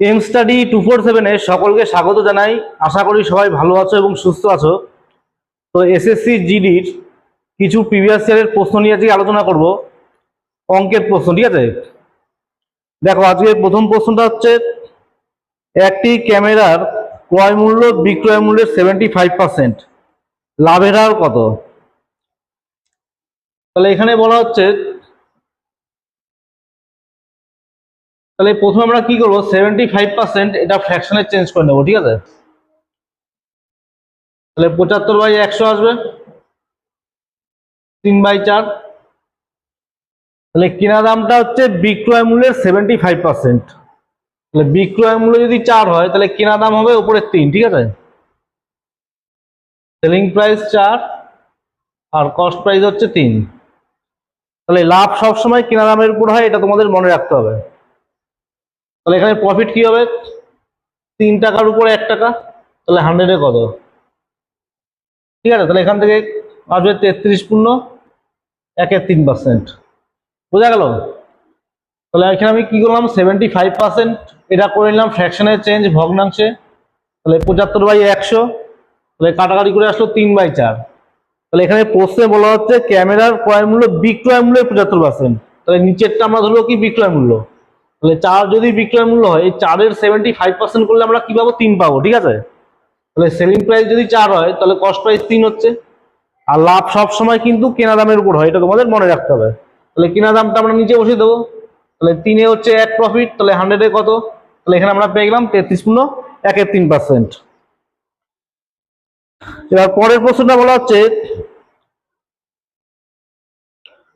Am study 247 সকলকে স্বাগত জানাই। আশা করি সবাই ভালো আছো এবং সুস্থ আছো। তো এসএসসি জিডির কিছু প্রিভিয়াস ইয়ারের প্রশ্ন নিয়ে আজকে আলোচনা করব, অঙ্কের প্রশ্ন। ঠিক আছে, দেখো আজকে প্রথম প্রশ্নটা হচ্ছে, একটি ক্যামেরার ক্রয় মূল্য বিক্রয় মূল্যের 75%, লাভের হার কত? তাহলে এখানে বলা হচ্ছে, তাহলে প্রথমে আমরা কি করবো, 75% এটা ফ্র্যাকশনে চেঞ্জ করে নেবো। ঠিক আছে, তাহলে 75/100 আসবে 3/4। তাহলে কেনা দামটা হচ্ছে বিক্রয় মূল্যের 75%। তাহলে বিক্রয় মূল্য যদি 4 হয় তাহলে কেনা দাম হবে উপরে 3। ঠিক আছে, সেলিং প্রাইস 4 আর কস্ট প্রাইস হচ্ছে 3। তাহলে লাভ সবসময় কেনা দামের উপর হয়, এটা তোমাদের মনে রাখতে হবে। তাহলে এখানে প্রফিট কি হবে, 3 টাকার উপরে 1 টাকা, তাহলে 100-এ কত? ঠিক আছে, তাহলে এখান থেকে আসবে 33.1-3%। বোঝা গেল? তাহলে এখানে আমি কি করলাম, 75% এটা করে নিলাম ফ্র্যাকশনের চেঞ্জ, ভগ্নাংশে। তাহলে 75/100, তাহলে কাটাকাটি করে আসলো 3/4। তাহলে এখানে প্রশ্নে বলা হচ্ছে ক্যামেরার ক্রয় মূল্য বিক্রয় মূল্যের 75%। তাহলে নিচেরটা আমরা ধরবো কি বিক্রয় মূল্য। তাহলে 4 যদি বিক্রয় মূল্য হয়, এই 4-এর 75% করলে আমরা কি পাবো, 3 পাবো। ঠিক আছে, তাহলে সেলিং প্রাইস যদি 4 হয় তাহলে কস্ট প্রাইস 3 হচ্ছে। আর লাভ সব সময় কিন্তু কেনা দামের উপর হয়, এটা তোমাদের মনে রাখতে হবে। তাহলে কেনা দামটা আমরা নিচে বসিয়ে দেবো। তাহলে 3-এ হচ্ছে 1 প্রফিট, তাহলে 100-এ কত? তাহলে এখানে আমরা পেয়ে গেলাম 33.1-3%। এবার পরের প্রশ্নটা বলা হচ্ছে,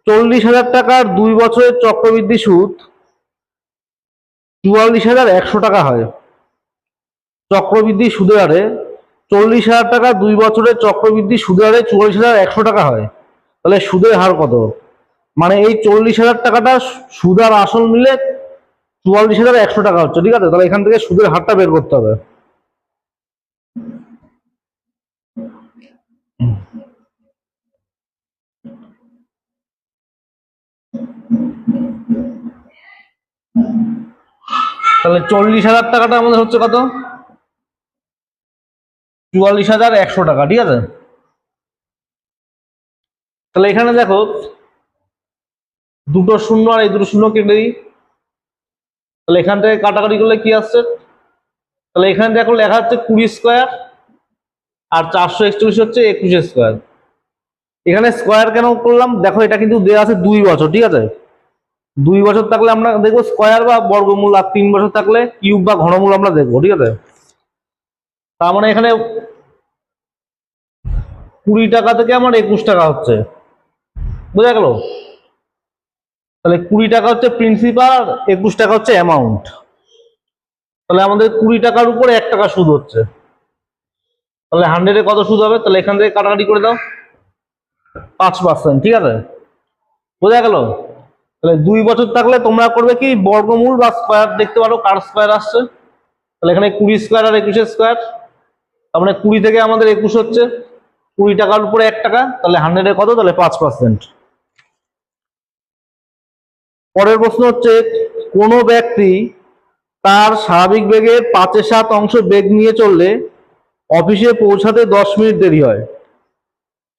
40,000 টাকার 2 বছরের চক্রবৃদ্ধি সুদ 44,100 টাকা হয়। চক্রবৃদ্ধি সুদের হারে 40,000 টাকা 2 বছরের চক্রবৃদ্ধি সুদের হারে 44,100 টাকা হয়। তাহলে সুদের হার কত? মানে এই 40,000 টাকাটা সুদ আর আসল মিলে 44,100 টাকা হচ্ছে। ঠিক আছে, তাহলে এখান থেকে সুদের হারটা বের করতে হবে। তাহলে 40,000 টাকাটা আমাদের হচ্ছে কত, 44,100 টাকা। ঠিক আছে, তাহলে এখানে দেখো দুটো শূন্য আর এই দুটো শূন্য কেটে দিই। তাহলে এখান থেকে কাটাকাটি করলে কি আসছে, তাহলে এখানে দেখো লেখা হচ্ছে 20 স্কোয়ার আর 441 হচ্ছে 21 স্কোয়ার। এখানে স্কোয়ার কেন করলাম, দেখো এটা কিন্তু দেওয়া আছে 2 বছর। ঠিক আছে, 2 বছর থাকলে আমরা দেখবো স্কোয়ার বা বর্গমূল, আর 3 বছর থাকলে কিউব বা ঘনমূল আমরা দেখবো। ঠিক আছে, তার মানে এখানে 20 টাকা থেকে আমার 21 টাকা হচ্ছে। বোঝা গেল? তাহলে 20 টাকা হচ্ছে প্রিন্সিপাল, 21 টাকা হচ্ছে অ্যামাউন্ট। তাহলে আমাদের 20 টাকার উপর 1 টাকা সুদ হচ্ছে। তাহলে 100-এ কত সুদ হবে? তাহলে এখান থেকে কাটাকাটি করে দাও, 5%। ঠিক আছে, বোঝা গেল? তাহলে 2 বছর থাকলে তোমরা করবে কি, বর্গমূল বা স্কোয়ার দেখতে পারো, কার স্কোয়ার আসছে। তাহলে এখানে 20 স্কোয়ার আর 21 স্কোয়ার, তার মানে 20 থেকে আমাদের 21 হচ্ছে, 20 টাকার উপরে 1 টাকা, তাহলে 100-এ কত? তাহলে 5%। পরের প্রশ্ন হচ্ছে, কোনো ব্যক্তি তার স্বাভাবিক বেগের 5/7 অংশ বেগ নিয়ে চললে অফিসে পৌঁছাতে 10 মিনিট দেরি হয়।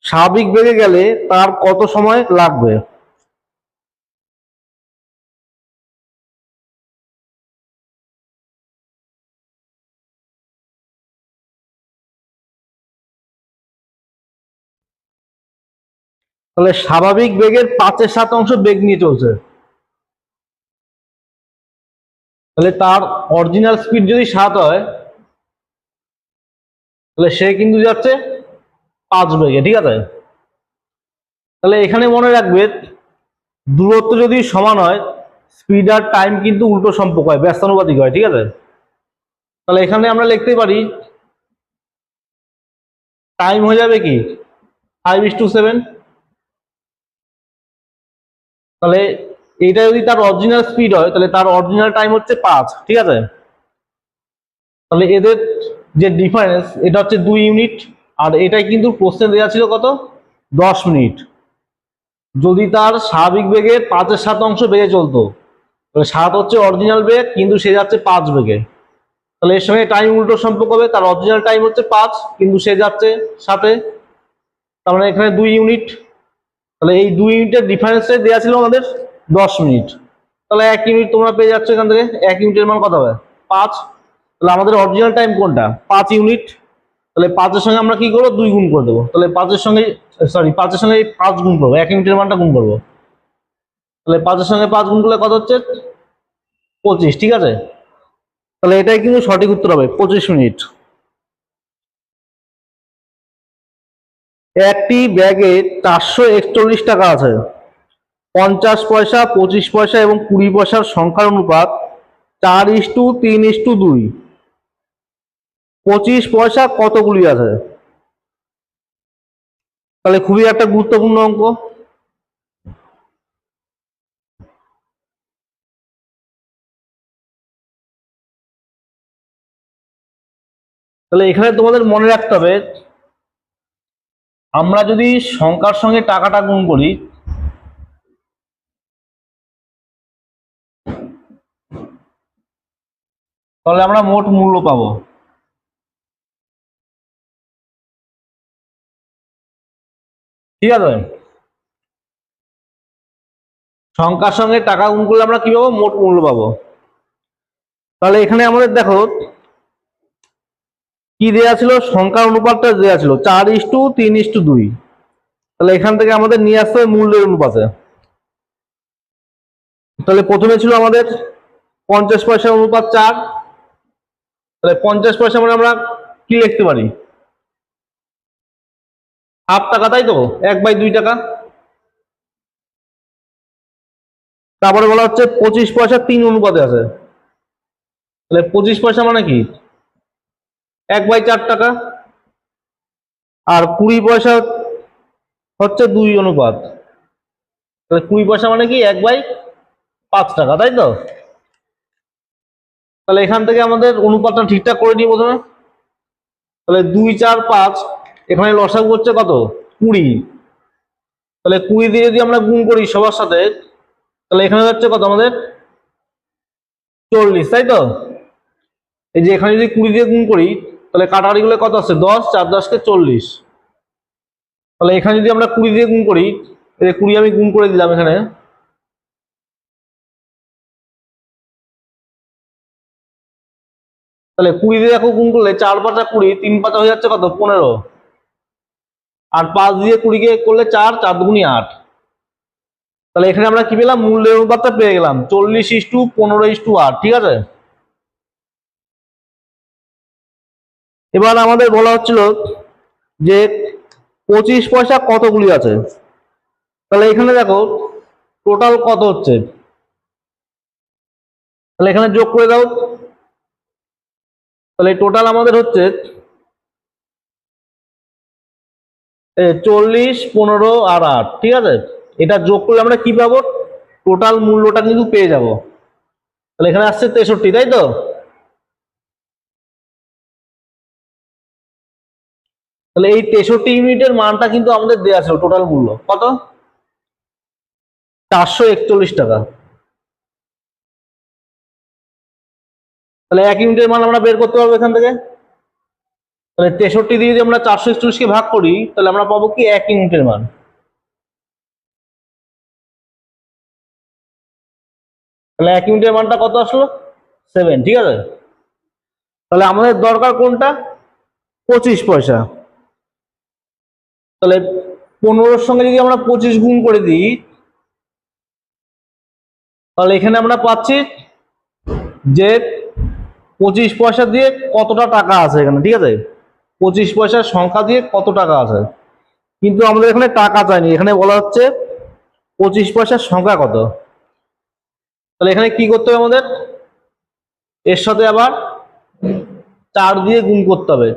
স্বাভাবিক বেগে গেলে তার কত সময় লাগবে? তাহলে স্বাভাবিক বেগের 5/7 অংশ বেগ নিয়ে চলছে, তাহলে তার অরিজিনাল স্পিড যদি 7 হয় তাহলে সে কিন্তু যাচ্ছে 5 বেগে। ঠিক আছে, তাহলে এখানে মনে রাখবে দূরত্ব যদি সমান হয়, স্পিড আর টাইম কিন্তু উল্টো সম্পর্ক হয়, ব্যস্তানুপাতিক হয়। ঠিক আছে, তাহলে এখানে আমরা লিখতে পারি টাইম হয়ে যাবে কি 5:7। তাহলে এইটা যদি তার অরিজিনাল স্পিড হয় তাহলে তার অরিজিনাল টাইম হচ্ছে 5। ঠিক আছে, তাহলে এদের যে ডিফারেন্স এটা হচ্ছে 2 ইউনিট, আর এটাই কিন্তু প্রশ্নে দেওয়া ছিল কত, 10 মিনিট। যদি তার স্বাভাবিক বেগের 5/7 অংশ বেগে চলতো, তাহলে 7 হচ্ছে অরিজিনাল বেগ, কিন্তু সে যাচ্ছে 5 বেগে। তাহলে এর সঙ্গে টাইম উল্টো সম্পর্ক হবে, তার অরিজিনাল টাইম হচ্ছে 5, কিন্তু সে যাচ্ছে 7-এ, তার মানে এখানে 2 ইউনিট। তাহলে এই 2 ইউনিটের ডিফারেন্সে দেওয়া ছিল আমাদের 10 মিনিট। তাহলে 1 ইউনিট তোমরা পেয়ে যাচ্ছ এখান থেকে। 1 ইউনিটের মান কত হবে? 5। তাহলে আমাদের অরিজিনাল টাইম কোনটা? 5 ইউনিট। তাহলে 5-এর সঙ্গে আমরা কি করবো? 2 গুণ করে দেবো। তাহলে 5-এর সঙ্গে 5-এর সঙ্গে 5 গুণ করবো, 1 ইউনিটের মানটা গুণ করবো। তাহলে 5-এর সঙ্গে 5 গুণ করলে কত হচ্ছে? 25। ঠিক আছে, তাহলে এটাই কিন্তু সঠিক উত্তর হবে, 25 মিনিট। একটি ব্যাগে 441 টাকা আছে। 50 পয়সা, 25 পয়সা এবং 20 পয়সার সংখ্যার অনুপাত 4:3:2। 25 পয়সা কতগুলি আছে? তাহলে খুবই একটা গুরুত্বপূর্ণ অঙ্ক। তাহলে এখানে তোমাদের মনে রাখতে হবে, আমরা যদি সংখ্যার সঙ্গে টাকাটা গুণ করি, তাহলে আমরা মোট মূল্য পাবো। ঠিক আছে, সংখ্যার সঙ্গে টাকা গুণ করলে আমরা কি পাবো? মোট মূল্য পাবো। তাহলে এখানে আমাদের দেখো কি দেওয়া ছিল? সংখ্যার অনুপাতটা দেওয়া ছিল 4:3:2। তাহলে এখান থেকে আমাদের নিয়ে আসতে হবে মূল্যের অনুপাতে। তাহলে প্রথমে ছিল আমাদের 50 পয়সার অনুপাত 4। তাহলে 50 পয়সা মানে আমরা কি লিখতে পারি? হাফ টাকা, তাই তো? 1/2 টাকা। তারপরে বলা হচ্ছে 25 পয়সা 3 অনুপাতে আছে। তাহলে 25 পয়সা মানে কি? 1/4 টাকা। আর 20 পয়সা হচ্ছে 2 অনুপাত। তাহলে 20 পয়সা মানে কি? 1/5 টাকা, তাই তো? তাহলে এখান থেকে আমাদের অনুপাতটা ঠিকঠাক করে নিই প্রথমে। তাহলে 2, 4, 5, এখানে লসাগু হচ্ছে কত? 20। তাহলে 20 দিয়ে যদি আমরা গুণ করি সবার সাথে, তাহলে এখানে হচ্ছে কত আমাদের? 40, তাই তো? এই যে এখানে যদি 20 দিয়ে গুণ করি, তাহলে কাটাকাটি গুলো কত আছে? 10, 4 10 40। তাহলে এখানে যদি আমরা 20 দিয়ে গুণ করি, এই 20 আমি গুণ করে দিলাম এখানে। তাহলে 20 দিয়ে দেখো গুণ করলে 4 5 20, 3 5 হয়ে যাচ্ছে কত? 15। আর 5 দিয়ে 20 কে করলে 4, 4 2 8। তাহলে এখানে আমরা কি পেলাম? মূল্যের অনুপাতটা পেয়ে গেলাম 40:15:8। ঠিক আছে, এবার আমাদের বলা হচ্ছিল যে 25 পয়সা কতগুলি আছে। তাহলে এখানে দেখো টোটাল কত হচ্ছে, তাহলে এখানে যোগ করে দাও। তাহলে টোটাল আমাদের হচ্ছে 40, 15 আর 8। ঠিক আছে, এটা যোগ করলে আমরা কি পাবো? টোটাল মূল্যটা কিন্তু পেয়ে যাব। তাহলে এখানে আসছে 63, তাই তো? তাহলে এই 63 ইউনিটের মানটা কিন্তু আমাদের দেওয়া ছিল, টোটাল মূল্য কত? 441 টাকা। তাহলে 1 ইউনিটের মান আমরা বের করতে পারবো এখান থেকে। তাহলে 63 দিয়ে যদি আমরা 441 কে ভাগ করি, তাহলে আমরা পাবো কি? 1 ইউনিটের মান। তাহলে 1 ইউনিটের মানটা কত আসলো? 7। ঠিক আছে, তাহলে আমাদের দরকার কোনটা? 25 পয়সা। তাহলে 15-র সঙ্গে যদি আমরা 25 গুণ করে দিই, তাহলে এখানে আমরা পাচ্ছি যে 25 পয়সা দিয়ে কতটা টাকা আছে এখানে। ঠিক আছে, 25 পয়সার সংখ্যা দিয়ে কত টাকা আছে, কিন্তু আমাদের এখানে টাকা চাইনি, এখানে বলা হচ্ছে 25 পয়সার সংখ্যা কত। তাহলে এখানে কি করতে হবে আমাদের? এর সাথে আবার 4 দিয়ে গুণ করতে হবে,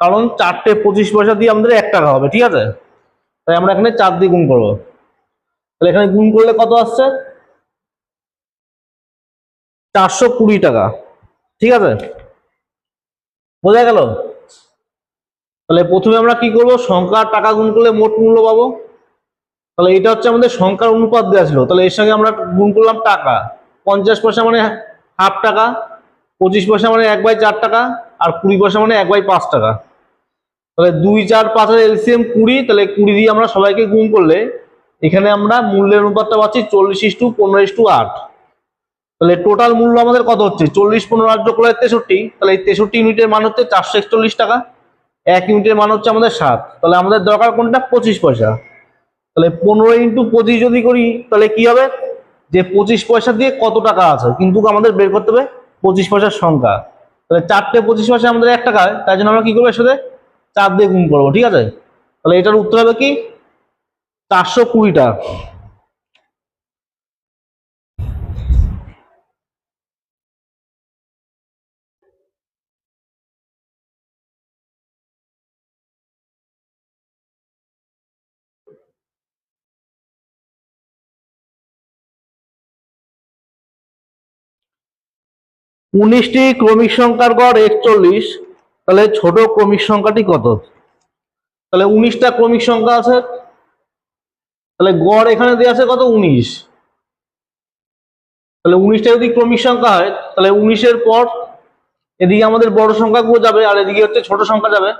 কারণ 4টে 25 পয়সা দিয়ে আমাদের 1 টাকা হবে। ঠিক আছে, তাই আমরা এখানে 4 দিয়ে গুণ করবো। তাহলে এখানে গুণ করলে কত আসছে? 420 টাকা। ঠিক আছে, বোঝা গেল? তাহলে প্রথমে আমরা কি করব? সংখ্যা আর টাকা গুণ করলে মোট মূল্য পাবো। তাহলে এটা হচ্ছে আমাদের সংখ্যার অনুপাত দেওয়া ছিল, তাহলে এর সঙ্গে আমরা গুণ করলাম টাকা। 50 পয়সা মানে হাফ টাকা। 25 পয়সা মানে 1/4 টাকা, আর 20 পয়সা মানে 1/5 টাকা। তাহলে 2, 4, 5 এর এলসিএম 20, তাহলে 20 দিয়ে আমরা সবাইকে গুণ করলে এখানে আমরা মূল্যের অনুপাতটা পাচ্ছি 40:15:8। তাহলে টোটাল মূল্য আমাদের কত হচ্ছে? 40, 15, 8 যোগ করলে 63। তাহলে এই 63 ইউনিটের মান হচ্ছে 441 টাকা। 1 ইউনিটের মান হচ্ছে আমাদের 7। তাহলে আমাদের দরকার কোনটা? 25 পয়সা। তাহলে 15 × 25 যদি করি তাহলে কি হবে? যে 25 পয়সা দিয়ে কত টাকা আছে, কিন্তু আমাদের বের করতে হবে 25 পয়সার সংখ্যা। তাহলে 4টে 25 পয়সা আমাদের 1 টাকা, তাই জন্য আমরা কি করবো? এর সাথে 4 দিয়ে গুণ করবো, ঠিক আছে? তাহলে এটার উত্তর হবে কি? 420 টাকা। উনিশটি ক্রমিক সংখ্যার গড় 41, তাহলে ছোট ক্রমিক সংখ্যাটি কত? তাহলে 19টা ক্রমিক সংখ্যা আছে, তাহলে গড় এখানে দেওয়া আছে কত? 19। তাহলে 19টা যদি ক্রমিক সংখ্যা হয় তাহলে 19-এর পর এদিকে আমাদের বড় সংখ্যাগুলো যাবে আর এদিকে হচ্ছে ছোট সংখ্যা যাবে।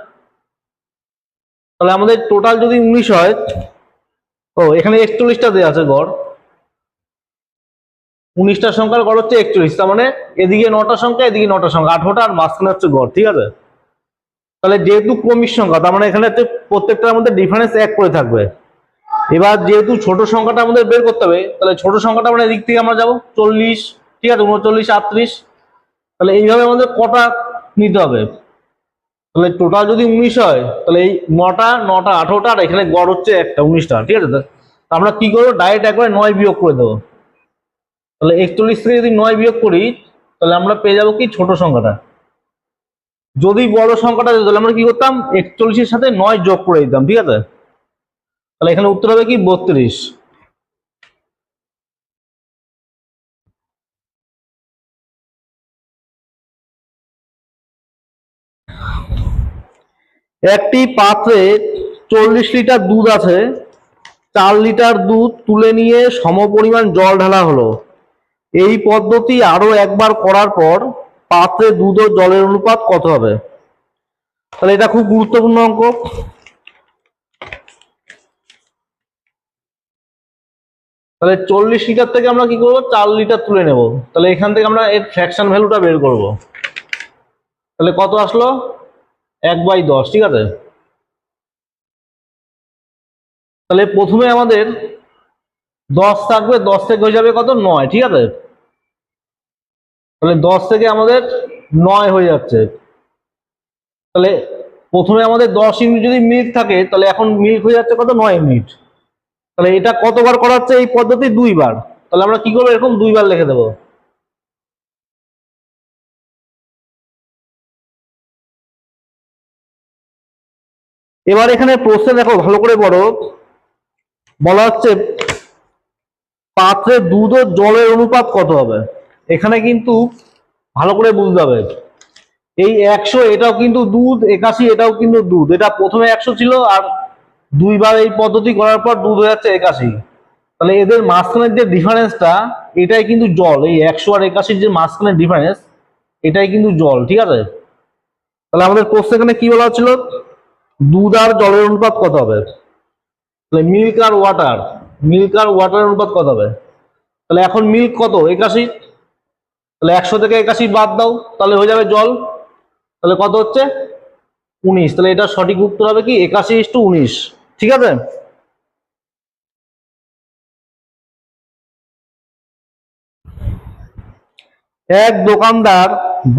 তাহলে আমাদের টোটাল যদি 19 হয়, ও এখানে 41টা দেওয়া আছে গড়, 19টা সংখ্যার গড় হচ্ছে 41। তার মানে এদিকে 9টা সংখ্যা, এদিকে 9টা সংখ্যা, 18টা, আর মাঝখানে হচ্ছে গড়, ঠিক আছে? তাহলে যেহেতু ক্রমিক সংখ্যা তার মানে এখানে হচ্ছে প্রত্যেকটার মধ্যে ডিফারেন্স 1 করে থাকবে। এবার যেহেতু ছোট সংখ্যাটা আমাদের বের করতে হবে, তাহলে ছোট সংখ্যাটা আমরা এদিক থেকে আমরা যাবো 40, ঠিক আছে, 39, 38। তাহলে এইভাবে আমাদের কটা নিতে হবে? তাহলে টোটাল যদি 19 হয় তাহলে এই 9টা, 9টা, 18টা, আর এখানে গড় হচ্ছে একটা 19টা, ঠিক আছে? তো আমরা কি করবো? ডাইরেক্ট একবারে 9 বিয়োগ করে দেবো। তাহলে 41 থেকে যদি 9 বিয়োগ করি তাহলে আমরা পেয়ে যাবো কি? ছোট সংখ্যাটা। যদি বড় সংখ্যাটা দিত তাহলে আমরা কি করতাম? 41-এর সাথে 9 যোগ করে দিতাম, ঠিক আছে? তাহলে এখানে উত্তর হবে কি? 32। একটি পাত্রে 40 লিটার দুধ আছে, 4 লিটার দুধ তুলে নিয়ে সমপরিমাণ জল ঢালা হলো। এই পদ্ধতি আরো একবার করার পর পাত্রে দুধ ও জলের অনুপাত কত হবে? তাহলে এটা খুব গুরুত্বপূর্ণ অঙ্ক। তাহলে 40 লিটার থেকে আমরা কি করবো? 4 লিটার তুলে নেব। তাহলে এখান থেকে আমরা এর ফ্র্যাকশন ভ্যালুটা বের করব। তাহলে কত আসলো? 1/10, ঠিক আছে? তাহলে প্রথমে আমাদের 10 থাকবে, 10 থেকে হয়ে যাবে কত? 9, ঠিক আছে? তাহলে 10 থেকে আমাদের 9 হয়ে যাচ্ছে। তাহলে প্রথমে আমাদের 10 ইউনিট যদি মিনিট থাকে তাহলে এখন মিনিট হয়ে যাচ্ছে কত? 9 মিনিট। তাহলে এটা কতবার করা হচ্ছে এই পদ্ধতি? 2 বার। তাহলে আমরা কি করবো? এরকম 2 বার লিখে দেবো। এবার এখানে প্রশ্নে দেখো ভালো করে পড়ো, বলা হচ্ছে পাত্রে দুধ ও জলের অনুপাত কত হবে। এখানে কিন্তু ভালো করে বুঝতে হবে, এই 100 এটাও কিন্তু দুধ, 81 এটাও কিন্তু দুধ। এটা প্রথমে 100 ছিল আর 2 বার এই পদ্ধতি করার পর দুধ হয়ে যাচ্ছে 81। তাহলে এদের মাঝখানের যে ডিফারেন্সটা এটাই কিন্তু জল। এই 100 আর 81 যে মাঝখানের ডিফারেন্স এটাই কিন্তু জল, ঠিক আছে? তাহলে আমাদের কোর্স এখানে কি বলা হচ্ছিল? দুধ আর জলের অনুপাত কত হবে? তাহলে মিল্ক আর ওয়াটার, মিল্ক আর ওয়াটারের অনুপাত কত হবে? তাহলে এখন মিল্ক কত? 81। তাহলে 100 থেকে 81 বাদ দাও, তাহলে হয়ে যাবে জল। তাহলে কত হচ্ছে? 19। তাহলে এটা সঠিক উত্তর হবে কি? 81:19, ঠিক আছে? এক দোকানদার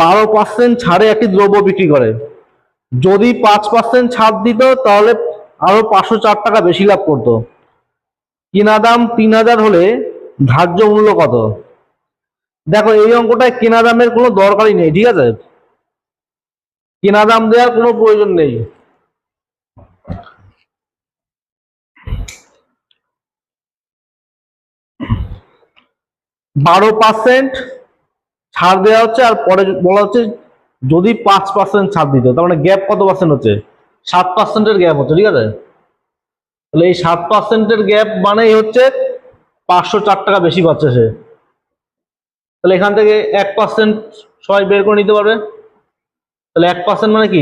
12% ছাড়ে একটি দ্রব্য বিক্রি করে। যদি 5% ছাড় দিত তাহলে আরো 504 টাকা বেশি লাভ করতো। কেনা দাম 3000 হলে ধার্য মূল্য কত? দেখো এই অঙ্কটায় কেনা দামের কোনো দরকারই নেই, ঠিক আছে? কেনা দাম দেওয়ার কোনো প্রয়োজন নেই। বারো পার্সেন্ট ছাড় দেওয়া হচ্ছে আর পরে বলা হচ্ছে যদি 5% ছাড় দিত, তার মানে গ্যাপ কত পার্সেন্ট হচ্ছে? 7%-এর গ্যাপ হচ্ছে, ঠিক আছে? তাহলে এই 7%-এর গ্যাপ মানেই হচ্ছে 504 টাকা বেশি পাচ্ছে সে। তাহলে এখান থেকে 1% সবাই বের করে নিতে পারবে। তাহলে 1% মানে কি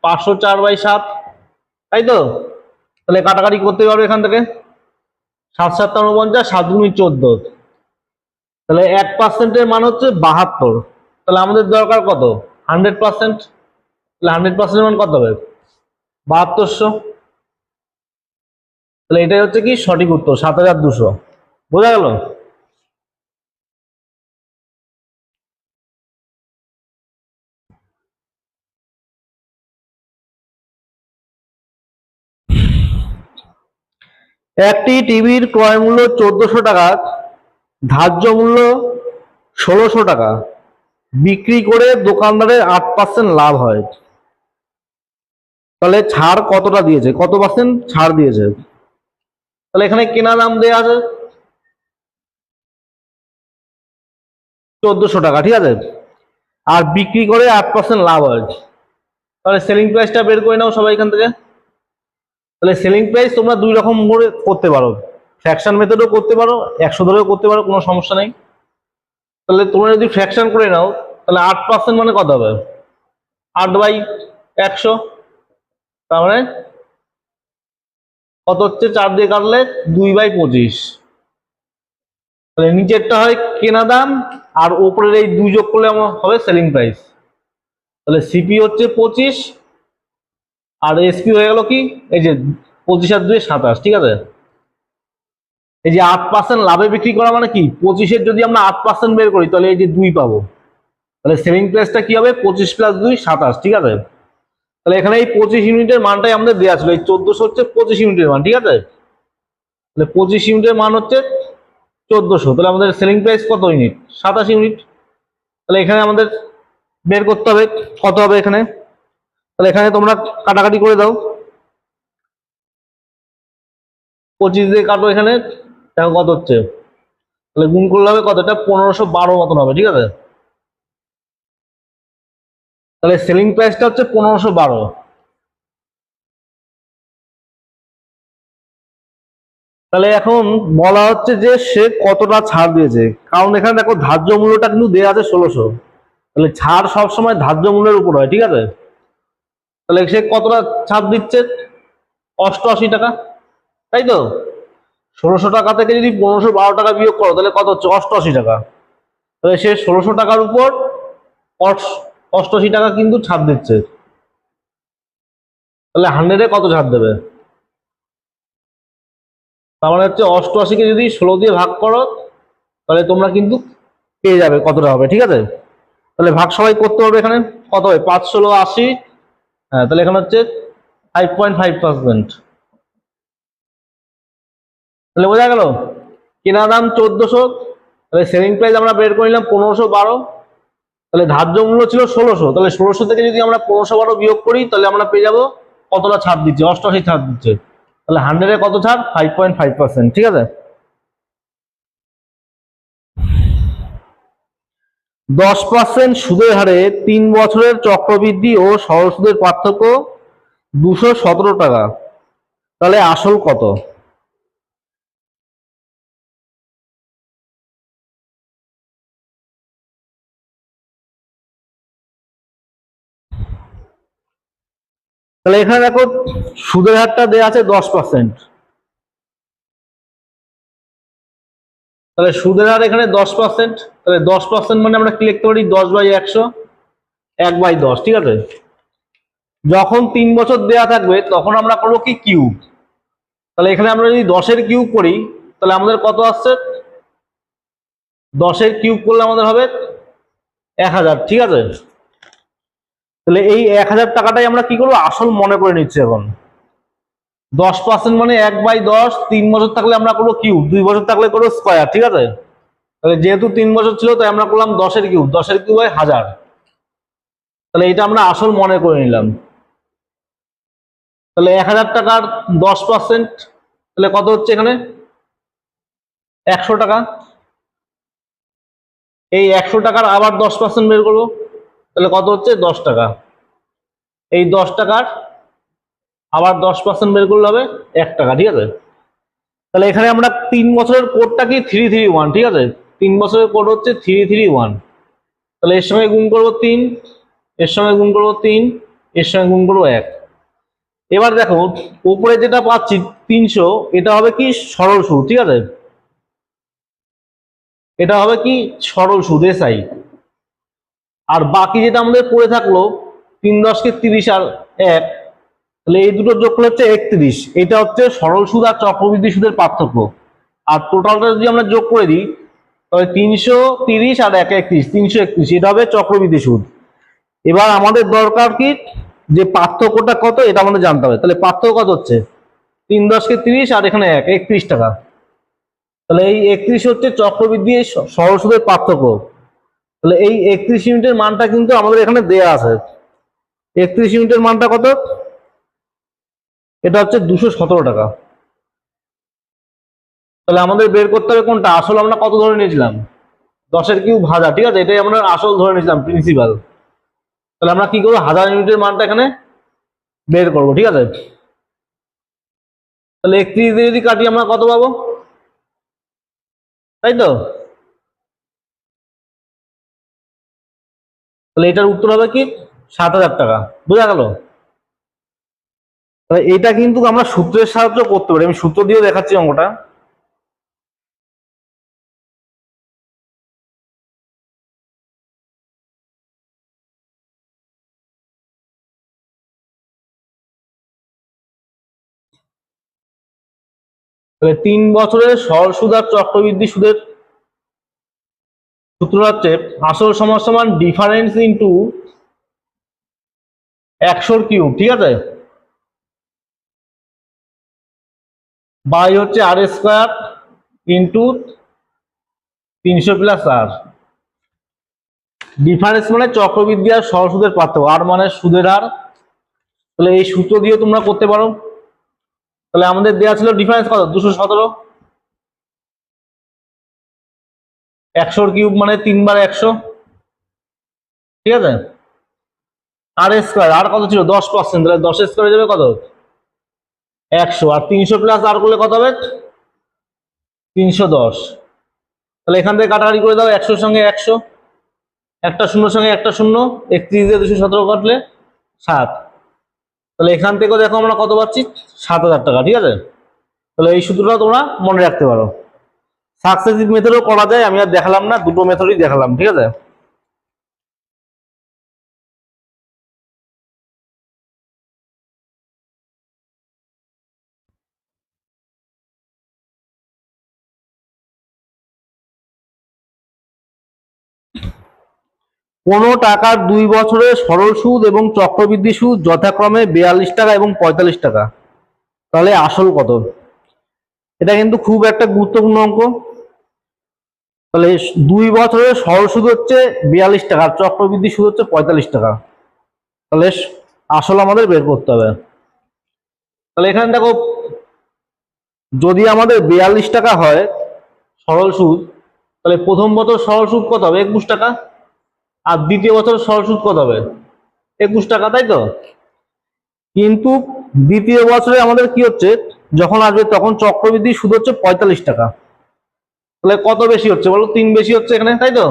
504/7, তাই তো? তাহলে কাটাকাটি করতে পারবে এখান থেকে, 7 7 49, 7 × 14, তাহলে 1%-এর মান হচ্ছে 72। তাহলে আমাদের দরকার কত? 100%। তাহলে 100%-এর মান কত হবে? 7200। তাহলে এটাই হচ্ছে কি সঠিক উত্তর, 7200। বোঝা গেল? একটি টিভির ক্রয় মূল্য 1400 টাকা, ধার্য মূল্য 1600 টাকা, বিক্রি করে দোকানদারের 8% লাভ হয়। তাহলে ছাড় কতটা দিয়েছে, কত পার্সেন্ট ছাড় দিয়েছে? তাহলে এখানে কেনা দাম দেওয়া আছে 1400 টাকা, ঠিক আছে, আর বিক্রি করে 8% লাভ হয়। তাহলে সেলিং প্রাইসটা বের করে নাও সবাই এখান থেকে। তাহলে সেলিং প্রাইস তোমরা দুই রকম করে করতে পারো, ফ্র্যাকশন মেথডও করতে পারো, 100 ধরেও করতে পারো, কোনো সমস্যা নেই। তাহলে তোমরা যদি ফ্র্যাকশন করে নাও তাহলে 8% মানে কত হবে? 8/100, তার মানে কত হচ্ছে? 4 দিয়ে কাটলে 2/25। তাহলে নিচেরটা হয় কেনা দাম, আর উপরের এই 2 যোগ করলে আমার হবে সেলিং প্রাইস। তাহলে সিপি হচ্ছে 25, আর এসপি হয়ে গেল কি, এই যে 25 আর 2 27, ঠিক আছে। এই যে 8% লাভে বিক্রি করা মানে কি, 25-এর যদি আমরা 8% বের করি তাহলে এই যে 2 পাবো। তাহলে সেলিং প্রাইসটা কি হবে? 25 + 2 27, ঠিক আছে। তাহলে এখানে এই 25 ইউনিটের মানটাই আমাদের দেওয়া ছিল, এই 1400 হচ্ছে 25 ইউনিটের মান, ঠিক আছে। তাহলে 25 ইউনিটের মান হচ্ছে 1400, তাহলে আমাদের সেলিং প্রাইস কত ইউনিট? 27 ইউনিট। তাহলে এখানে আমাদের বের করতে হবে কত হবে এখানে। তাহলে এখানে তোমরা কাটাকাটি করে দাও, 25 দিয়ে কাটো এখানে, দেখো কত হচ্ছে। তাহলে গুণ করলে হবে কত? এটা 1512 মতন হবে, ঠিক আছে। তাহলে সেলিং প্রাইসটা হচ্ছে 1512। তাহলে এখন বলা হচ্ছে যে সে কতটা ছাড় দিয়েছে, কারণ এখানে দেখো ধার্য মূল্যটা কিন্তু দেওয়া আছে 1600। তাহলে ছাড় সবসময় ধার্য মূল্যের উপর হয়, ঠিক আছে। তাহলে সে কতটা ছাড় দিচ্ছে? 88 টাকা, তাই তো। 1600 টাকা থেকে যদি 1512 টাকা বিয়োগ করো তাহলে কত হচ্ছে? 88 টাকা। তাহলে সে 1600 টাকার উপর 88 টাকা কিন্তু ছাড় দিচ্ছে। তাহলে 100-এ কত ছাড় দেবে? তার মানে হচ্ছে 88-কে যদি 16 দিয়ে ভাগ করো তাহলে তোমরা কিন্তু পেয়ে যাবে কতটা হবে, ঠিক আছে। তাহলে ভাগ সবাই করতে পারবে, এখানে কত হবে? 5 16 80। হ্যাঁ, তাহলে এখানে হচ্ছে 5.5%। তাহলে বোঝা গেল, কেনা দাম 1400, তাহলে সেলিং প্রাইস আমরা বের করে নিলাম 1512। তাহলে ধার্য মূল্য ছিল 1600, তাহলে 1600 থেকে যদি আমরা 1512 বিয়োগ করি তাহলে আমরা পেয়ে যাবো কতটা ছাড় দিচ্ছে? 88 ছাড় দিচ্ছে। তাহলে 100-এ কত ছাড়? 5.5%, ঠিক আছে। 10% সুদের হারে 3 বছরের চক্রবৃদ্ধি ও সরল সুদের পার্থক্য 217 টাকা, তাহলে আসল কত? তাহলে এখানে দেখো সুদের হারটা দেওয়া আছে 10%। তাহলে সুদের হার এখানে 10%, তাহলে 10% মানে আমরা কি লিখতে পারি? 10/100, 1/10, ঠিক আছে। যখন 3 বছর দেওয়া থাকবে তখন আমরা করবো কি কিউব। তাহলে এখানে আমরা যদি 10-এর কিউব করি তাহলে আমাদের কত আসছে? 10-এর কিউব করলে আমাদের হবে 1000, ঠিক আছে। তাহলে এই 1000 টাকাটাই আমরা কি করবো? আসল মনে করে নিচ্ছি এখন। 10% মানে 1/10, 3 বছর থাকলে আমরা করবো কিউব, 2 বছর থাকলে করবো স্কোয়ার, ঠিক আছে। তাহলে যেহেতু 3 বছর ছিল তাই আমরা করলাম 10-এর কিউব, 10-এর কিউব হয় 1000। তাহলে এটা আমরা আসল মনে করে নিলাম। তাহলে 1000 টাকার 10%, তাহলে কত হচ্ছে এখানে? 100 টাকা। এই 100 টাকার আবার 10% বের করবো, তাহলে কত হচ্ছে? 10 টাকা। এই 10 টাকার আবার 10% বের করলে হবে 1 টাকা, ঠিক আছে। তাহলে এখানে আমরা 3 বছরের কোডটা কি 331, ঠিক আছে। 3 বছরের কোড হচ্ছে 331। তাহলে এর সঙ্গে গুণ করবো 3, এর সঙ্গে গুণ করবো 3, এর সঙ্গে গুণ করবো 1। এবার দেখো উপরে যেটা পাচ্ছি 300, এটা হবে কি সরল সুদ, ঠিক আছে, এটা হবে কি সরল সুদ এসআই। আর বাকি যেটা আমাদের পড়ে থাকলো 3 10 30 আর 1, তাহলে এই দুটো যোগ করলে হচ্ছে 31। এটা হচ্ছে সরল সুদ আর চক্রবৃদ্ধি সুদের পার্থক্য। আর টোটালটা যদি আমরা যোগ করে দিই তাহলে 330 আর 1 31, 331, এটা হবে চক্রবৃদ্ধি সুদ। এবার আমাদের দরকার কি যে পার্থক্যটা কত এটা আমাদের জানতে হবে। তাহলে পার্থক্য কত হচ্ছে 3 10 30 আর এখানে 1 31 টাকা। তাহলে এই 31 হচ্ছে চক্রবৃদ্ধি সরল সুদের পার্থক্য। তাহলে এই 31 ইউনিটের মানটা কিন্তু আমাদের এখানে দেয়া আছে। 31 ইউনিটের মানটা কত, এটা হচ্ছে 217 টাকা। তাহলে আমাদের বের করতে হবে কোনটা আসল, আমরা কত ধরে নিয়েছিলাম 10 কিউব 1000, ঠিক আছে, এটাই আমরা আসল ধরে নিয়েছিলাম প্রিন্সিপাল। তাহলে আমরা কি করবো 1000 ইউনিটের মানটা এখানে বের করবো, ঠিক আছে। তাহলে 31 দিয়ে যদি কাটি আমরা কত পাবো, তাই তো? তাহলে এটার উত্তর হবে কি 7000 টাকা। বোঝা গেল? তাহলে এটা কিন্তু আমরা সূত্রের সাহায্য করতে পারি, আমি সূত্র দিয়েও দেখাচ্ছি অঙ্কটা। তাহলে 3 বছরের সরল সুদ আর চক্রবৃদ্ধি সুদের সূত্র হচ্ছে আসল সমান সমান ডিফারেন্স ইন্টু 100 কিউব, ঠিক আছে, বাই হচ্ছে আর স্কোয়ার ইন্টু 300 প্লাস আর। ডিফারেন্স মানে চক্রবৃদ্ধি আর সরল সুদের পার্থক্য, আর মানে সুদের হার। তাহলে এই সূত্র দিয়ে তোমরা করতে পারো। তাহলে আমাদের দেওয়া ছিল ডিফারেন্স কত 217, 100 কিউব মানে 3 বার 100, ঠিক আছে, আর স্কোয়ার আর কত ছিল 10%, তাহলে 10 স্কোয়ার যাবে কত 100, আর 300 প্লাস আর করলে কত হবে 310। তাহলে এখান থেকে কাটাকাটি করে দাও 100 সঙ্গে 100, একটা শূন্যর সঙ্গে একটা শূন্য, 31 দিয়ে 217 কাটলে 7। তাহলে এখান থেকে দেখো আমরা কত পাচ্ছি 7000 টাকা, ঠিক আছে। তাহলে এই সূত্রটা তোমরা মনে রাখতে পারো। সাকসেসিভ মেথডও করা যায়, আমি আর দেখালাম না, দুটো মেথডই দেখালাম, ঠিক আছে। কোনো টাকার 2 বছরের সরল সুদ এবং চক্রবৃদ্ধি সুদ যথাক্রমে 42 টাকা এবং 45 টাকা, তাহলে আসল কত? এটা কিন্তু খুব একটা গুরুত্বপূর্ণ অঙ্ক। তাহলে 2 বছরের সরল সুদ হচ্ছে 42 টাকা, চক্রবৃদ্ধি সুদ হচ্ছে 45 টাকা। তাহলে আসল আমাদের বের করতে হবে। তাহলে এখানে দেখো যদি আমাদের 42 টাকা হয় সরল সুদ, তাহলে প্রথম বছর সরল সুদ কত হবে 21 টাকা, আর দ্বিতীয় বছর সরল সুদ কত হবে 21 টাকা, তাই তো। কিন্তু দ্বিতীয় বছরে আমাদের কি হচ্ছে যখন আসবে তখন চক্রবৃদ্ধি সুদ হচ্ছে 45 টাকা। তাহলে কত বেশি হচ্ছে বলো, 3 বেশি হচ্ছে এখানে, তাই তো।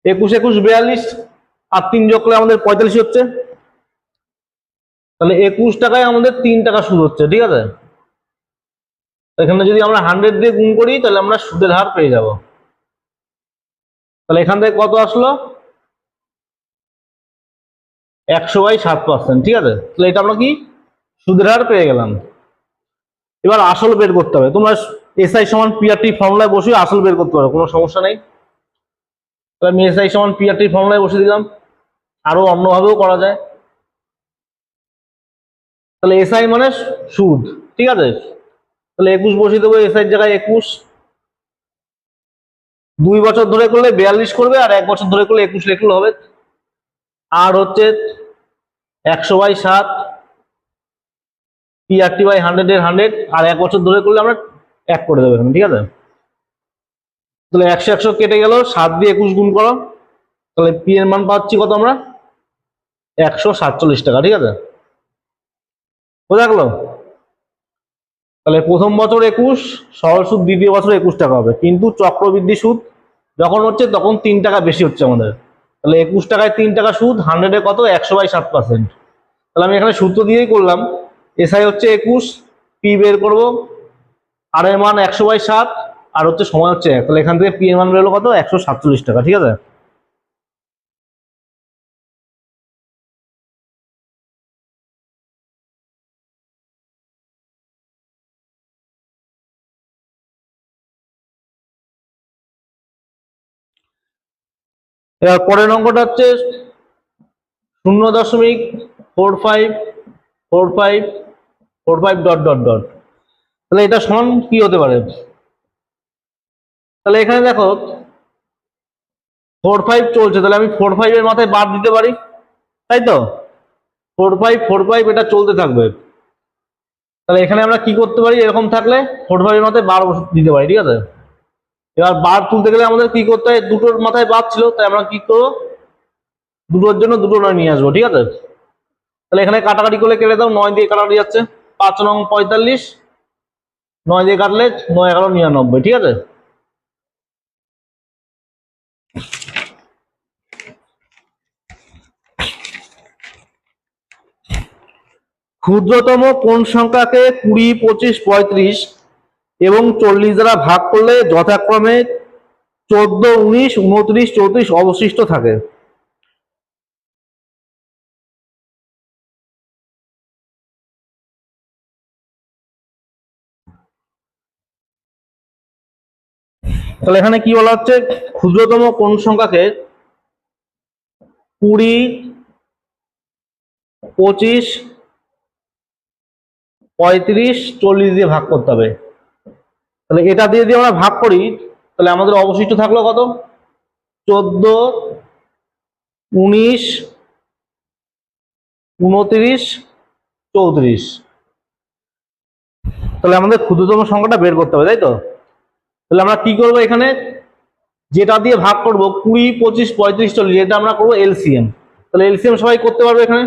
21 21 42 আর 3 যোগ করলে আমাদের 45 হচ্ছে। তাহলে 21 টাকায় আমাদের 3 টাকা সুদ হচ্ছে, ঠিক আছে। এখানে যদি আমরা 100 দিয়ে গুণ করি তাহলে আমরা সুদের হার পেয়ে যাব। তাহলে এখান থেকে কত আসলো 100/7%, ঠিক আছে। তাহলে এটা আমরা কি সুদের হার পেয়ে গেলাম। এবার আসল বের করতে হবে। তোমরা এসআই সমান পিআরটি ফর্মুলায় বসে আসল বের করতে পারো, কোনো সমস্যা নেই। তাহলে আমি এসআই সমান পিআরটি ফর্মুলায় বসে দিলাম, আরো অন্যভাবেও করা যায়। তাহলে এসআই মানে সুদ, ঠিক আছে। তাহলে 21 বসিয়ে দেবো এসআই জায়গায় 21। 2 বছর ধরে করলে 42 করবে, আর 1 বছর ধরে করলে 21 লিখলে হবে। আর হচ্ছে 100/7 PRT/100 এর 100, আর 1 বছর ধরে করলে আমরা 1 করে দেবো এখানে, ঠিক আছে। তাহলে 100 100 কেটে গেল, 7 দিয়ে 21 গুণ করো, তাহলে পি এর মান পাচ্ছি কত আমরা 147 টাকা, ঠিক আছে। বোঝা গেল? তাহলে প্রথম বছর 21 সরল সুদ, দ্বিতীয় বছর 21 টাকা হবে, কিন্তু চক্রবৃদ্ধি সুদ যখন হচ্ছে তখন 3 টাকা বেশি হচ্ছে আমাদের। তাহলে 21 টাকায় 3 টাকা সুদ, 100-এ কত? 100/7%। তাহলে আমি এখানে সূত্র দিয়েই করলাম, এসআই হচ্ছে 21, পি বের করব, আর এর মান 100/7, আর হচ্ছে সময় হচ্ছে 1। তাহলে এখান থেকে পি এর মান বেরোলো কত? 147 টাকা। ঠিক আছে। এবার পরের অঙ্কটা হচ্ছে 0.454545 ডট ডট ডট। তাহলে এটা সমান কি হতে পারে? তাহলে এখানে দেখো 45 চলছে, তাহলে আমি 45 এর মাথায় বার দিতে পারি, তাই তো? 4545 এটা চলতে থাকবে। তাহলে এখানে আমরা কি করতে পারি? এরকম থাকলে 45 এর মাথায় বার দিতে পারি। ঠিক আছে। এবার বার তুলতে গেলে আমাদের কি করতে হয়? দুটোর মাথায় বার ছিল, তাই আমরা কি করবো? দুটোর জন্য দুটো 9 নিয়ে আসবো। ঠিক আছে। তাহলে এখানে কাটাকাটি করে কেটে দাও, 9 দিয়ে কাটাকাটি যাচ্ছে, 5 নং 45, 9 দিয়ে কাটলে 9 11 99। ঠিক আছে। ক্ষুদ্রতম কোন সংখ্যাকে 20, 25, 35 এবং 40 দ্বারা ভাগ করলে যথাক্রমে 14, 19, 29, 34 অবশিষ্ট থাকে? তাহলে এখানে কি বলা হচ্ছে? ক্ষুদ্রতম কোন সংখ্যাকে 20, 25, 35, 40 দিয়ে ভাগ করতে হবে। তাহলে এটা দিয়ে যদি আমরা ভাগ করি, তাহলে আমাদের অবশিষ্ট থাকলো কত? 14, 19, 29, 34। তাহলে আমাদের ক্ষুদ্রতম সংখ্যাটা বের করতে হবে, তাই তো? তাহলে আমরা কি করবো? এখানে যেটা দিয়ে ভাগ করব 20, 25, 35, 40, এটা আমরা করবো এলসিএম। তাহলে এলসিএম সবাই করতে পারবে এখানে?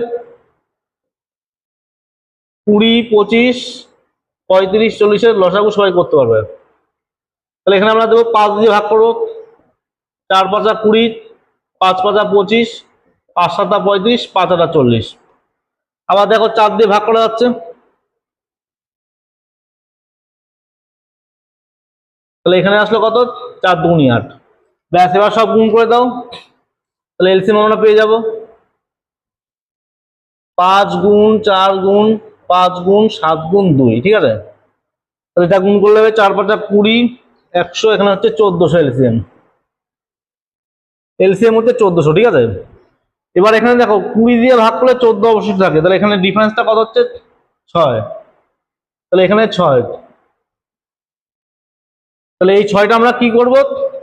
20, 25, 35, 40 লসাগু সবাই করতে পারবে। তাহলে এখানে আমরা দেবো 5 দিয়ে ভাগ করবো, 4 5 20, 5 5 25, 5 7 35, 5 8 40। আবার দেখো 4 দিয়ে ভাগ করা যাচ্ছে, তাহলে এখানে আসলো কত? 4 2 8। ব্যাস, এবার সব গুণ করে দাও, তাহলে এলসিএম আমরা পেয়ে যাবো 5 গুণ 4 গুণ 5 গুণ 7 গুণ 2। ঠিক আছে। তাহলে এটা গুণ করলে হবে 4 5 20, 100, এখানে হচ্ছে 1400 এলসিএম। এলসিএম হচ্ছে 1400। ঠিক আছে। এবার এখানে দেখো 20 দিয়ে ভাগ করলে 14 অবশিষ্ট থাকে, তাহলে এখানে ডিফারেন্সটা কত হচ্ছে? 6। তাহলে এখানে 6। তাহলে এই 6টা আমরা কি করব?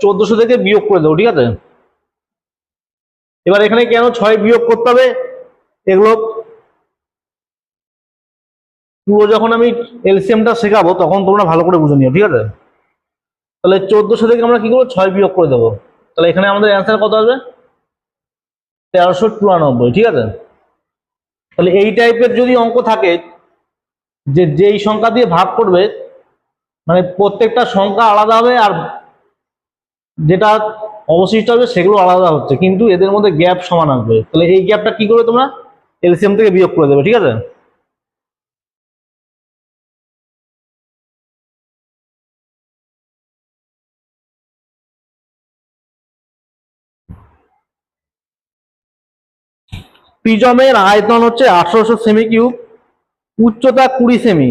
1400 থেকে বিয়োগ করে দেবো। ঠিক আছে। এবার এখানে কেন 6 বিয়োগ করতে হবে? এগুলো পুরো যখন আমি এলসিএমটা শেখাবো তখন তোমরা ভালো করে বুঝে নিও। ঠিক আছে। তাহলে 1400 থেকে আমরা কি করবো? 6 বিয়োগ করে দেবো। তাহলে এখানে আমাদের অ্যান্সার কত আসবে? 1394। ঠিক আছে। তাহলে এই টাইপের যদি অঙ্ক থাকে, যে যেই সংখ্যা দিয়ে ভাগ করবে, মানে প্রত্যেকটা সংখ্যা আলাদা হবে আর যেটা অবশিষ্ট হবে সেগুলো আলাদা হচ্ছে, কিন্তু এদের মধ্যে গ্যাপ সমান আসবে, তাহলে এই গ্যাপটা কি করবে তোমরা? এলসিএম থেকে বিয়োগ করে দেবে। ঠিক আছে। প্রিজমের আয়তন হচ্ছে 1800 সেমি কিউব, উচ্চতা 20 সেমি,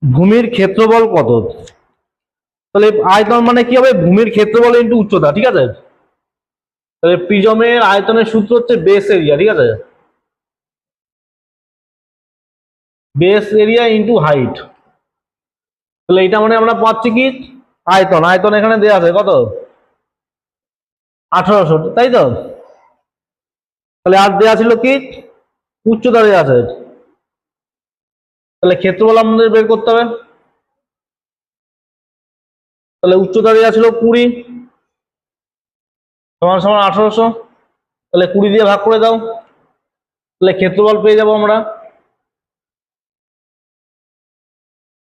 ভূমির ক্ষেত্রফল কত? তাহলে আয়তন মানে কি হবে? ভূমির ক্ষেত্রফল ইন্টু উচ্চতা। ঠিক আছে। তাহলে প্রিজমের আয়তনের সূত্র হচ্ছে বেস এরিয়া। ঠিক আছে। Base area into height. তাহলে এটা মানে আমরা পাচ্ছি কি? আয়তন। আয়তন এখানে দেওয়া আছে কত? 1800, তাই তো? তাহলে আর দেওয়া ছিল কি? উচ্চতা দেওয়া আছে। তাহলে ক্ষেত্রফল আমাদের বের করতে হবে। তাহলে উচ্চতা দেওয়া ছিল 20 সমান সমান 1800। তাহলে 20 দিয়ে ভাগ করে দাও, তাহলে ক্ষেত্রফল পেয়ে যাবো আমরা।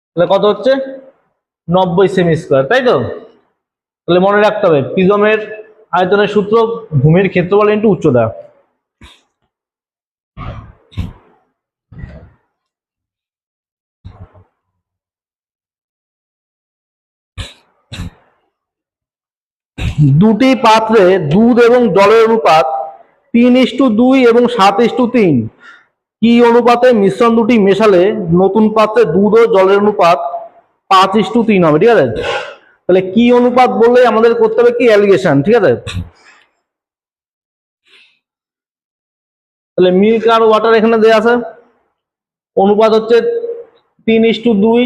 তাহলে কত হচ্ছে? 90 সেমি স্কোয়ার, তাই তো? তাহলে মনে রাখতে হবে প্রিজমের আয়তনের সূত্র ভূমির ক্ষেত্রফল ইনটু উচ্চতা। দুটি পাত্রে দুধ এবং জলের অনুপাত 3:2 এবং 7:3। কি অনুপাতে মিশ্রণ দুটি মেশালে নতুন পাত্রে দুধ ও জলের অনুপাত 5:3 হবে, ঠিক আছে। তাহলে কি অনুপাত বললে আমাদের করতে হবে কি অ্যালিগেশন, ঠিক আছে। তাহলে মিল্ক আর ওয়াটার এখানে দেওয়া আছে, অনুপাত হচ্ছে 3:2,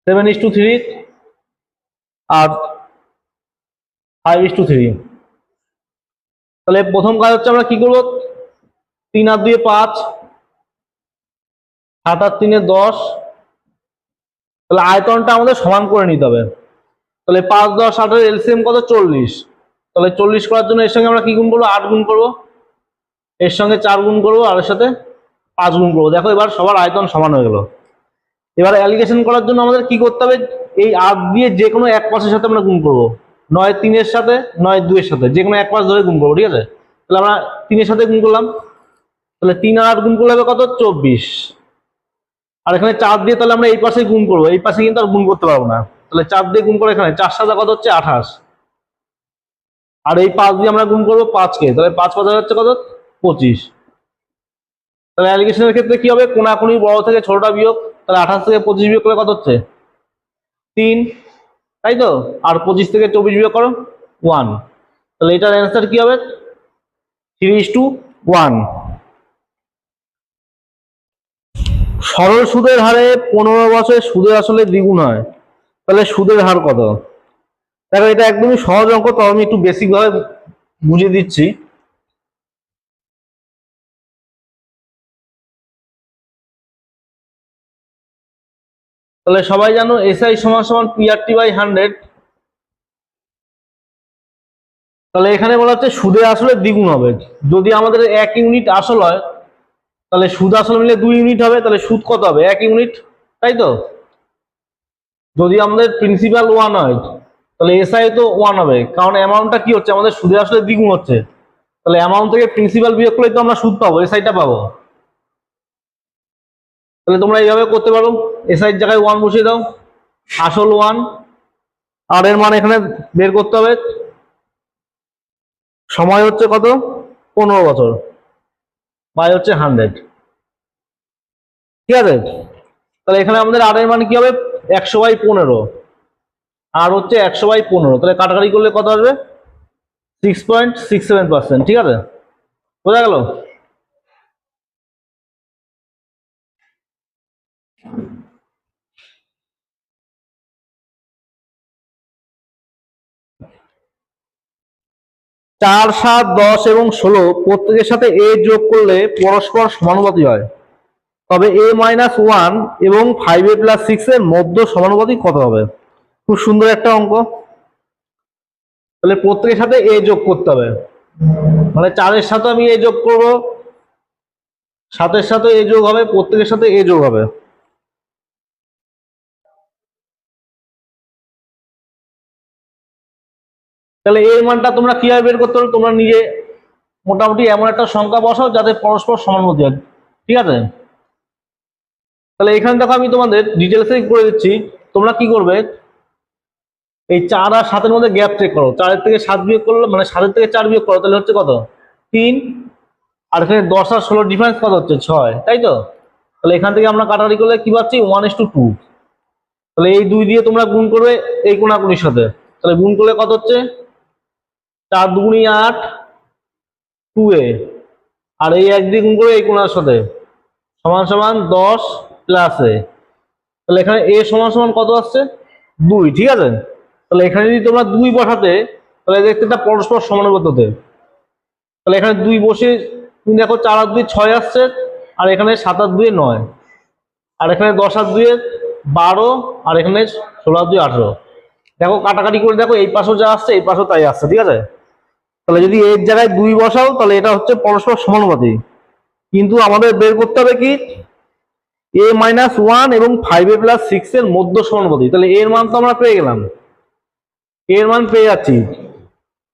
7:3 আর 5:3। তাহলে প্রথম কাজ হচ্ছে আমরা কি করবো, 3 আর 2 5, 7 আর 3 10। তাহলে আয়তনটা আমাদের সমান করে নিতে হবে। তাহলে 5 10 8 এলসিএম কত, 40। তাহলে 40 করার জন্য এর সঙ্গে আমরা কি গুণ করবো, 8 গুণ করবো, এর সঙ্গে 4 গুণ করবো, আর এর সাথে 5 গুণ করবো। দেখো এবার সবার আয়তন সমান হয়ে গেল। এবার অ্যালিগেশন করার জন্য আমাদের কি করতে হবে, এই 8 দিয়ে যে কোনো এক পাশের সাথে আমরা গুণ করবো, নয় 3 এর সাথে নয় 2 এর সাথে, যে কোনো এক পাশ ধরে গুণ করবো, ঠিক আছে। তাহলে আমরা 3 এর সাথে গুণ করলাম, তাহলে 3 আর 8 গুণ করলে হবে কত, 24। আর এখানে 4 দিয়ে তাহলে আমরা এই পাশে গুণ করবো, এই পাশে কিন্তু আর গুণ করতে পারবো না। তাহলে 4 দিয়ে গুণ করে এখানে 4 7 কত হচ্ছে 28। আর এই 5 দিয়ে আমরা গুণ করবো 5 কে, তাহলে 5 5 হচ্ছে কত, 25। তাহলে অ্যালিগেশনের ক্ষেত্রে কি হবে, কোনাকুনি বড় থেকে ছোটটা বিয়োগ। তাহলে 28 থেকে 25 বিয়োগ করলে কত হচ্ছে 3, তাই তো। আর 25 থেকে 24 বিয়োগ করো 1। তাহলে এটার অ্যান্সার কি হবে, 3:1। সরল সুদের হারে 15 বছরে সুদের আসলে দ্বিগুণ হয়, তাহলে সুদের হার কত। দেখো এটা একদমই সহজ অঙ্ক, তো আমি একটু বেসিক ভাবে বুঝিয়ে দিচ্ছি। তাহলে সবাই জানো এসআই সমান সমান পিআরটি বাই 100। তাহলে এখানে বলা হচ্ছে সুদে আসলে দ্বিগুণ হবে। যদি আমাদের 1 ইউনিট আসল হয় তাহলে সুদ আসল মিলে 2 ইউনিট হবে, তাহলে সুদ কত হবে, 1 ইউনিট, তাই তো। যদি আমাদের প্রিন্সিপাল 1 হয় তাহলে এসআই তো 1 হবে, কারণ অ্যামাউন্টটা কি হচ্ছে আমাদের সুদে আসলে দ্বিগুণ হচ্ছে। তাহলে অ্যামাউন্ট থেকে প্রিন্সিপাল বিয়োগ করলে তো আমরা সুদ পাবো, এসআইটা পাবো। তাহলে তোমরা এইভাবে করতে পারো, এসআই এর জায়গায় 1 বসিয়ে দাও, আসল 1, আর এর মান এখানে বের করতে হবে। সময় হচ্ছে কত, 15 বছর, বাই হচ্ছে 100, ঠিক আছে। তাহলে এখানে আমাদের আর এর মান কি হবে, 100/15, আর হচ্ছে 100/15। তাহলে কাটাকাটি করলে কত আসবে, 6.67%, ঠিক আছে, বোঝা গেল। চার 7 10 এবং 16 প্রত্যেকের সাথে এ যোগ করলে পরস্পর সমানুপাতি হয়, তবে a-1 এবং 5a+6 এর মধ্য সমানুপাতি কত হবে। খুব সুন্দর একটা অঙ্ক। তাহলে প্রত্যেকের সাথে এ যোগ করতে হবে, মানে 4-এর সাথে আমি এ যোগ করব, 7-এর সাথে এ যোগ হবে, প্রত্যেকের সাথে এ যোগ হবে। তাহলে এর মানটা তোমরা কিভাবে বের করতে পারো, তোমরা নিজে মোটামুটি এমন একটা সংখ্যা বসাও যাতে পরস্পর সমানুপাতি হয়, ঠিক আছে। তাহলে এখানে দেখো আমি তোমাদের ডিটেলসে করে দিচ্ছি। তোমরা কি করবে, এই 4 আর 7-এর মধ্যে গ্যাপ চেক করো, 4-এর থেকে 7 বিয়োগ করলো, মানে 7-এর থেকে 4 বিয়োগ করো, তাহলে হচ্ছে কত 3। আর এখানে 10 আর 16 ডিফারেন্স কত হচ্ছে 6, তাই তো। তাহলে এখান থেকে আমরা কাটাকাটি করলে কি পাচ্ছি, 1:2। তাহলে এই 2 দিয়ে তোমরা গুণ করবে এই কোনাকুনির সাথে, তাহলে গুণ করলে কত হচ্ছে 4 2 8, 2a, আর এই 1 দিয়ে গুণ করবে এই কোনার সাথে, সমান সমান 10 + a। তাহলে এখানে a সমান সমান কত আসছে 2, ঠিক আছে। তাহলে এখানে যদি তোমরা 2 বসাতে তাহলে দেখতে এটা পরস্পর সমানুপাতিতে। তাহলে এখানে 2 বসে তুমি দেখো 4 আর 2 6 আসছে, আর এখানে 7 আর 2 9, আর এখানে 10 আর 2 12, আর এখানে 16 আর 2 18। দেখো কাটাকাটি করে দেখো এই পাশেও যা আসছে এই পাশেও তাই আসছে, ঠিক আছে। তাহলে যদি এর জায়গায় 2 বসাও তাহলে এটা হচ্ছে পরস্পর সমানুপাতি, কিন্তু আমাদের বের করতে হবে কি এ মাইনাস ওয়ান এবং 5a প্লাস 6 এর মধ্য সমানুপাতিক। তাহলে এর মান তো আমরা পেয়ে গেলাম, এর মান পেয়ে যাচ্ছি।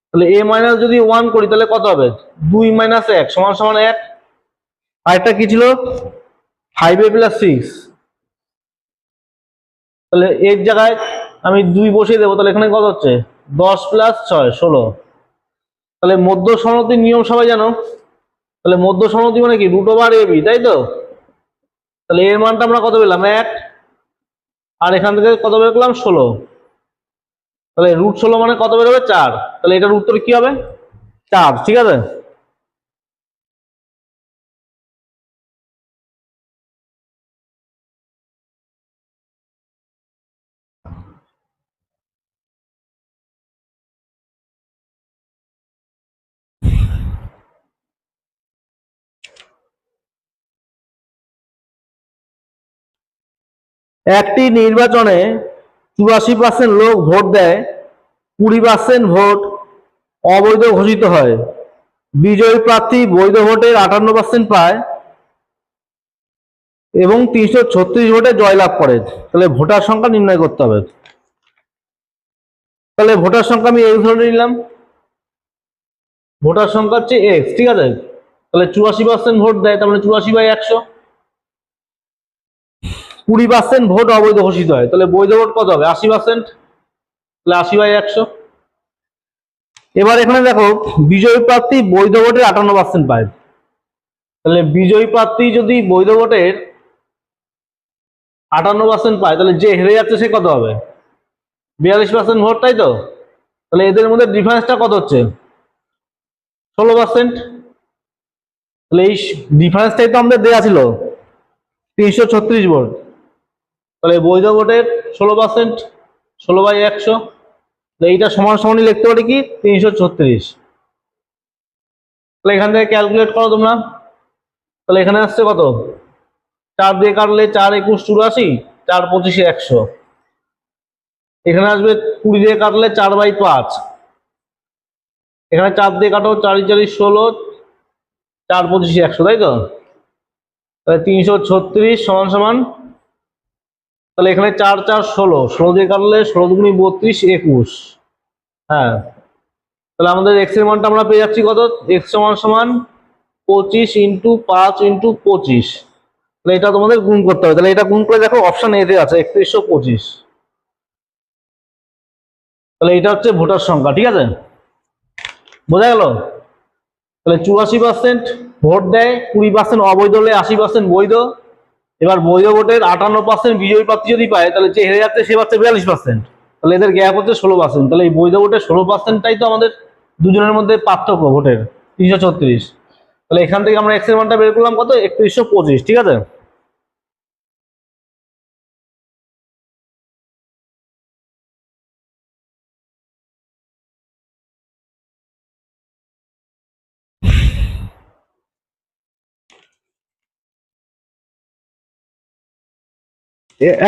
তাহলে এ মাইনাস যদি 1 করি তাহলে কত হবে? 2 মাইনাস 1 সমান সমান 1। আরেকটা কি ছিল? 5a plus 6। তাহলে এর জায়গায় আমি 2 বসিয়ে দেবো, তাহলে এখানে কত হচ্ছে? 10 প্লাস 6 16। তাহলে মধ্য সমানুপাতিক নিয়ম সবাই জানো। তাহলে মধ্য সমানুপাতিক মানে কি? রুট ওভার এ বি, তাই তো? তাহলে এর মানটা আমরা কত পেলাম? 1। আর এখান থেকে কত বের করলাম? 16। তাহলে রুট 16 মানে কত বের হবে? 4। তাহলে এটার উত্তর কি হবে? 4। ঠিক আছে। একটি নির্বাচনে 84% লোক ভোট দেয়, 20% ভোট অবৈধ ঘোষিত হয়। বিজয়ী প্রার্থী বৈধ ভোটের 58% পায় এবং 336 ভোটে জয়লাভ করে। তাহলে ভোটার সংখ্যা নির্ণয় করতে হবে। তাহলে ভোটার সংখ্যা আমি এই ধরে নিলাম, ভোটার সংখ্যা হচ্ছে এক্স। ঠিক আছে। তাহলে 84% ভোট দেয়, তার মানে 84/100। 20% ভোট অবৈধ ঘোষিত হয়, তাহলে বৈধ ভোট কত হবে? 80%। তাহলে 80/100। এবার এখানে দেখো, বিজয়ী প্রার্থী বৈধ ভোটের 58% পায়। তাহলে বিজয়ী প্রার্থী যদি বৈধ ভোটের 58% পায়, তাহলে যে হেরে যাচ্ছে সে কত হবে? 42% ভোট, তাই তো? তাহলে এদের মধ্যে ডিফারেন্সটা কত হচ্ছে? 16%। তাহলে এই ডিফারেন্সটাই তো আমাদের দেওয়া ছিল 336 ভোট। তাহলে বৈধ ভোটের 16%, 16/100। এইটা সমান সমানই লিখতে পারি কি? 336। তাহলে এখান থেকে ক্যালকুলেট করো তোমরা। তাহলে এখানে আসছে কত? 4 দিয়ে কাটলে 4 21 84, 4 25 100। এখানে আসবে 20 দিয়ে কাটলে 4/5। এখানে 4 দিয়ে কাটো, 4 4 16, 4 25 100, তাই তো? তাহলে 336 সমান সমান, তাহলে এখানে 4 4 16, 16 দিয়ে কাটলে 16 দুগুনি 32 21। হ্যাঁ। তাহলে আমাদের এক্স এর মানটা আমরা পেয়ে যাচ্ছি কত? এক্স সমান সমান 25 ইন্টু 5 ইন্টু 25। তাহলে এটা তোমাদের গুণ করতে হবে। তাহলে এটা গুণ করে দেখো, অপশন এ তে আছে 3125। তাহলে এটা হচ্ছে ভোটার সংখ্যা। ঠিক আছে, বোঝা গেল? তাহলে 84% ভোট দেয়, 20% অবৈধ হলে 80% বৈধ। এবার বৈধ ভোটের 58% বিজয়ী প্রার্থী যদি পায়, তাহলে যে হেরে যাচ্ছে সে পাচ্ছে 42%। তাহলে এদের গ্যাপ হচ্ছে 16%। তাহলে এই বৈধ ভোটের 16%টাই তো আমাদের দুজনের মধ্যে পার্থক্য ভোটের, 336। তাহলে এখান থেকে আমরা এক্স এর মানটা বের করলাম কত? 3125। ঠিক আছে।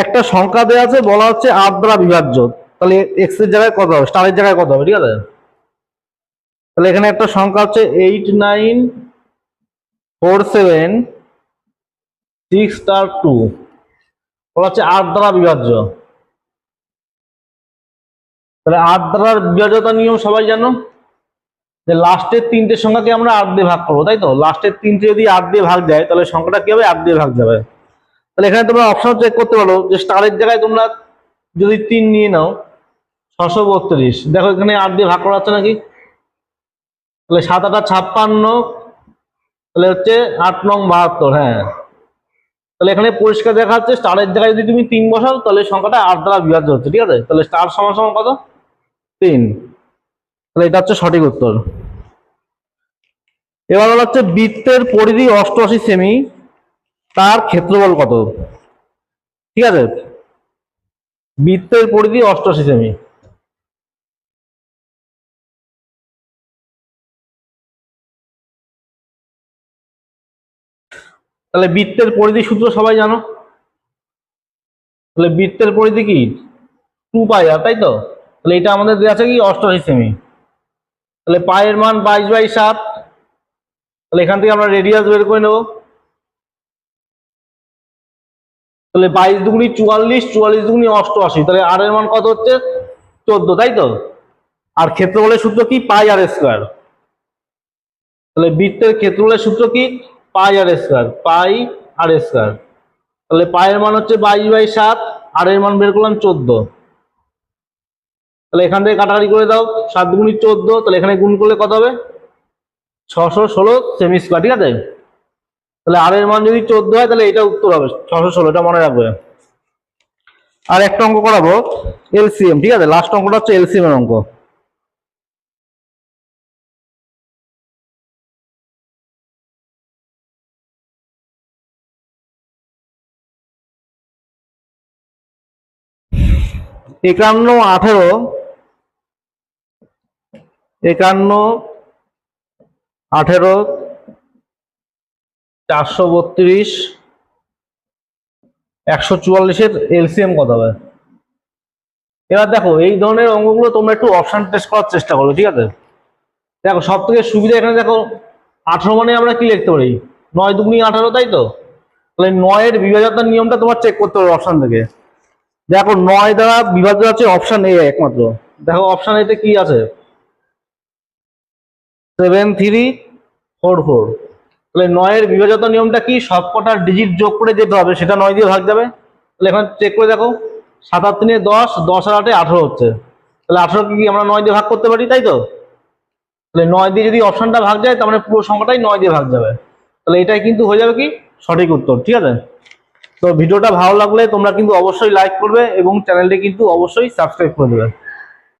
একটা সংখ্যা দেওয়া আছে, বলা হচ্ছে 8 দ্বারা বিভাজ্য। তাহলে এক্স এর জায়গায় কত হবে? স্টারের জায়গায় কত হবে? ঠিক আছে। তাহলে এখানে একটা সংখ্যা হচ্ছে 89476*2, বলা হচ্ছে 8 দ্বারা বিভাজ্য। তাহলে 8 দ্বারা বিভাজ্যতার নিয়ম সবাই জানো, যে লাস্টের 3টে সংখ্যাকে আমরা 8 দিয়ে ভাগ করবো, তাই তো? লাস্টের 3টে যদি 8 দিয়ে ভাগ যায়, তাহলে সংখ্যাটা কি হবে? 8 দিয়ে ভাগ যাবে। তাহলে এখানে তোমরা অপশন চেক করতে পারো, যে স্টারের জায়গায় তোমরা যদি 3 নিয়ে নাও, 632। দেখো এখানে 8 দিয়ে ভাগ করা হচ্ছে নাকি? তাহলে 7 8 56, তাহলে হচ্ছে 8 9 72। হ্যাঁ। তাহলে এখানে পরিষ্কার দেখা যাচ্ছে, স্টারের জায়গায় যদি তুমি 3 বসাও, তাহলে সংখ্যাটা 8 দ্বারা বিভাজ্য হচ্ছে। ঠিক আছে। তাহলে স্টার সমান সমান কত? 3। তাহলে এটা হচ্ছে সঠিক উত্তর। এবার বলা হচ্ছে বৃত্তের পরিধি 88 সেমি, তার ক্ষেত্রফল কত? ঠিক আছে। বৃত্তের পরিধি 88 সেমি। তাহলে বৃত্তের পরিধি সূত্র সবাই জানো। তাহলে বৃত্তের পরিধি কি? 2πr, তাই তো? তাহলে এটা আমাদের দেওয়া আছে কি? 88 সেমি। তাহলে পায়ের মান 22/7। তাহলে এখান থেকে আমরা রেডিয়াস বের করে নেব। তাহলে 22 দুগুনি 44, 44 দুগুনি 88, তাহলে আর এর মান কত হচ্ছে 14, তাই তো? আর ক্ষেত্রফলের সূত্র কি? পাই আর স্কয়ার। তাহলে বৃত্তের ক্ষেত্রফলের সূত্র কি? পাই আর স্কয়ার, পাই আর স্কয়ার। তাহলে পায়ের মান হচ্ছে 22/7, আর এর মান বের করলাম 14। তাহলে এখান থেকে কাটাকাটি করে দাও, 7 দুগুনি 14, তাহলে এখানে গুণ করলে কত হবে? 616 সেমি স্কয়ার, ঠিক আছে? তাহলে আর এর মান যদি 14 হয় তাহলে এটা উত্তর হবে 616, এটা মনে রাখবে। আর একটা অঙ্ক করাবো এলসিএম, ঠিক আছে? লাস্ট অঙ্কটা হচ্ছে এলসিএম এর অঙ্ক। একান্ন 18, 432, 144 এলসিএম কত হবে? এবার দেখো এই ধরনের অঙ্কগুলো তোমরা একটু অপশন টেস্ট করার চেষ্টা করো, ঠিক আছে? দেখো সব থেকে সুবিধা এখানে দেখো 18 মানে আমরা কি লিখতে পারি? 9 দুগুনি 18, তাই তো? তাহলে 9 এর বিভাজকতার নিয়মটা তোমার চেক করতে হবে অপশন থেকে। দেখো 9 দ্বারা বিভাজ্য আছে অপশন এ একমাত্র। দেখো অপশন এতে কি আছে? 7344। তাহলে 9 এর বিভাজ্যতার নিয়মটা কি? সবকটা ডিজিট যোগ করে যেতে হবে, সেটা 9 দিয়ে ভাগ যাবে। তাহলে এখন চেক করে দেখো, 7 আর 3 10, 10 আর 8 18 হচ্ছে। তাহলে 18 কি আমরা 9 দিয়ে ভাগ করতে পারি, তাই তো? তাহলে 9 দিয়ে যদি অপশনটা ভাগ যায় তার মানে পুরো সংখ্যাটাই 9 দিয়ে ভাগ যাবে। তাহলে এটাই কিন্তু হয়ে যাবে কি সঠিক উত্তর, ঠিক আছে? তো ভিডিওটা ভালো লাগলে তোমরা কিন্তু অবশ্যই লাইক করবে এবং চ্যানেলটি কিন্তু অবশ্যই সাবস্ক্রাইব করে দেবে।